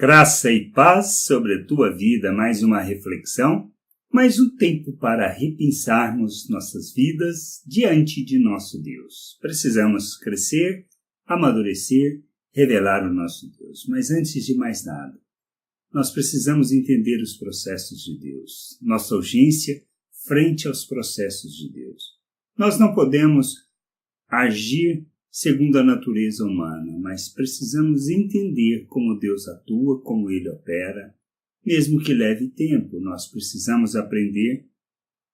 Graça e paz sobre a tua vida, mais uma reflexão, mais um tempo para repensarmos nossas vidas diante de nosso Deus. Precisamos crescer, amadurecer, revelar o nosso Deus. Mas antes de mais nada, nós precisamos entender os processos de Deus, nossa urgência frente aos processos de Deus. Nós não podemos agir segundo a natureza humana, mas precisamos entender como Deus atua, como Ele opera, mesmo que leve tempo. Nós precisamos aprender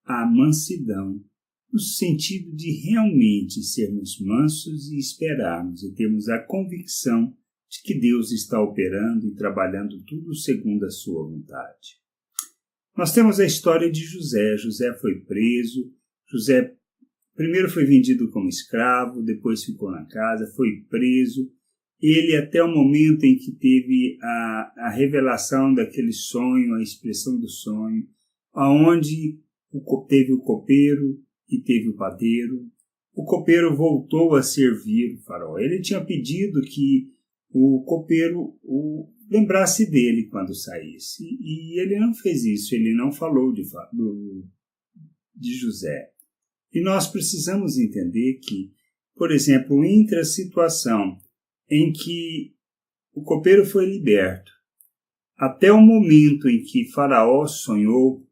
a mansidão, no sentido de realmente sermos mansos e esperarmos e termos a convicção de que Deus está operando e trabalhando tudo segundo a sua vontade. Nós temos a história de José. José foi preso, José primeiro foi vendido como escravo, depois ficou na casa, foi preso. Ele, até o momento em que teve a revelação daquele sonho, a expressão do sonho, aonde teve o copeiro e teve o padeiro. O copeiro voltou a servir o faraó. Ele tinha pedido que o copeiro o lembrasse dele quando saísse. E ele não fez isso, ele não falou de José. E nós precisamos entender que, por exemplo, entre a situação em que o copeiro foi liberto, até o momento em que Faraó sonhou,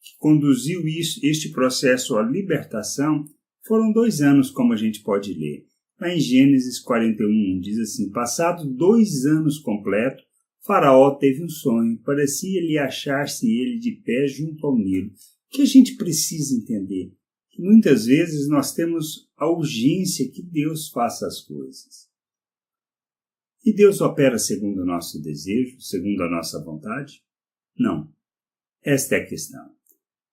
que conduziu este processo à libertação, foram 2 anos, como a gente pode ler. Lá em Gênesis 41, diz assim: passados 2 anos completos, Faraó teve um sonho, parecia-lhe achar-se ele de pé junto ao Nilo. O que a gente precisa entender? Muitas vezes nós temos a urgência que Deus faça as coisas. E Deus opera segundo o nosso desejo, segundo a nossa vontade? Não. Esta é a questão.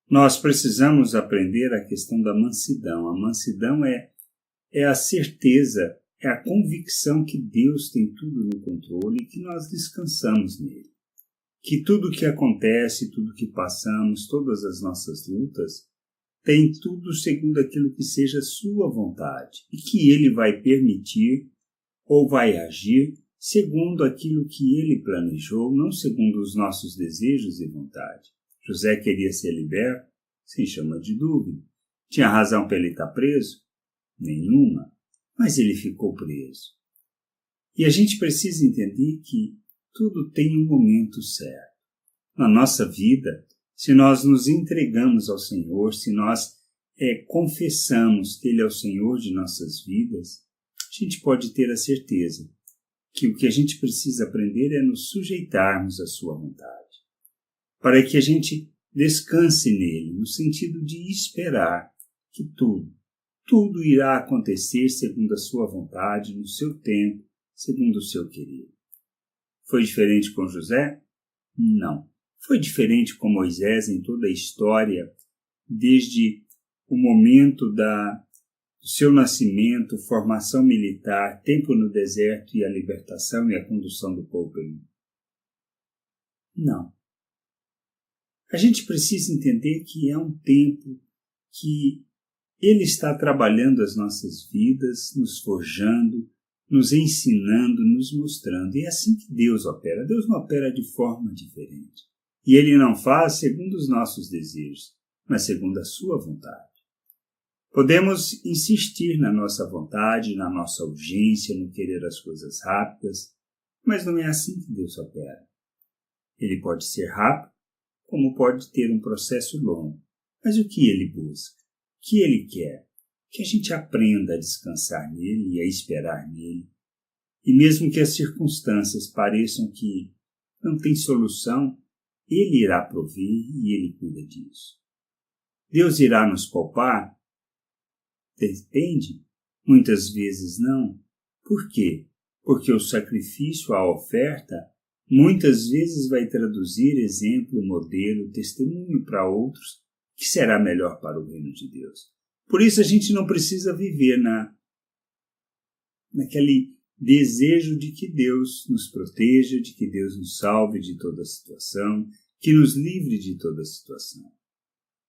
Nós precisamos aprender a questão da mansidão. A mansidão é a certeza, é a convicção que Deus tem tudo no controle e que nós descansamos nele. Que tudo que acontece, tudo que passamos, todas as nossas lutas, tem tudo segundo aquilo que seja sua vontade e que ele vai permitir ou vai agir segundo aquilo que ele planejou, não segundo os nossos desejos e vontade. José queria ser liberto? Sem chama de dúvida. Tinha razão para ele estar preso? Nenhuma. Mas ele ficou preso. E a gente precisa entender que tudo tem um momento certo. Na nossa vida, se nós nos entregamos ao Senhor, se nós confessamos que Ele é o Senhor de nossas vidas, a gente pode ter a certeza que o que a gente precisa aprender é nos sujeitarmos à sua vontade, para que a gente descanse nele, no sentido de esperar que tudo irá acontecer segundo a sua vontade, no seu tempo, segundo o seu querer. Foi diferente com José? Não. Foi diferente com Moisés em toda a história, desde o momento do seu nascimento, formação militar, tempo no deserto e a libertação e a condução do povo. Não. A gente precisa entender que é um tempo que Ele está trabalhando as nossas vidas, nos forjando, nos ensinando, nos mostrando. E é assim que Deus opera. Deus não opera de forma diferente. E Ele não faz segundo os nossos desejos, mas segundo a sua vontade. Podemos insistir na nossa vontade, na nossa urgência, no querer as coisas rápidas, mas não é assim que Deus opera. Ele pode ser rápido, como pode ter um processo longo. Mas o que Ele busca? O que Ele quer? Que a gente aprenda a descansar nele e a esperar nele. E mesmo que as circunstâncias pareçam que não tem solução, Ele irá prover e Ele cuida disso. Deus irá nos poupar? Depende. Muitas vezes não. Por quê? Porque o sacrifício, a oferta, muitas vezes vai traduzir exemplo, modelo, testemunho para outros, que será melhor para o reino de Deus. Por isso a gente não precisa viver naquele desejo de que Deus nos proteja, de que Deus nos salve de toda situação, que nos livre de toda situação.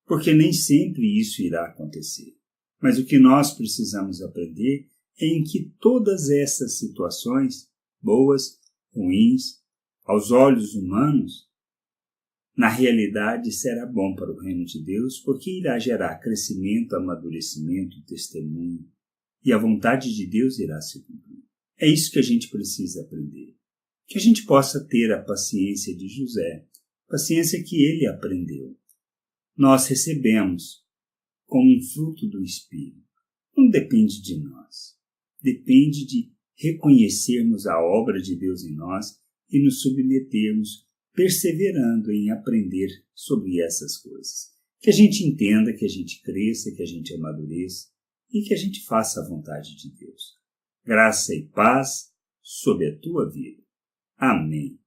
Porque nem sempre isso irá acontecer. Mas o que nós precisamos aprender é em que todas essas situações, boas, ruins, aos olhos humanos, na realidade será bom para o reino de Deus, porque irá gerar crescimento, amadurecimento, testemunho, e a vontade de Deus irá se cumprir. É isso que a gente precisa aprender. Que a gente possa ter a paciência de José, paciência que ele aprendeu. Nós recebemos como um fruto do Espírito. Não depende de nós. Depende de reconhecermos a obra de Deus em nós e nos submetermos, perseverando em aprender sobre essas coisas. Que a gente entenda, que a gente cresça, que a gente amadureça e que a gente faça a vontade de Deus. Graça e paz sobre a tua vida. Amém.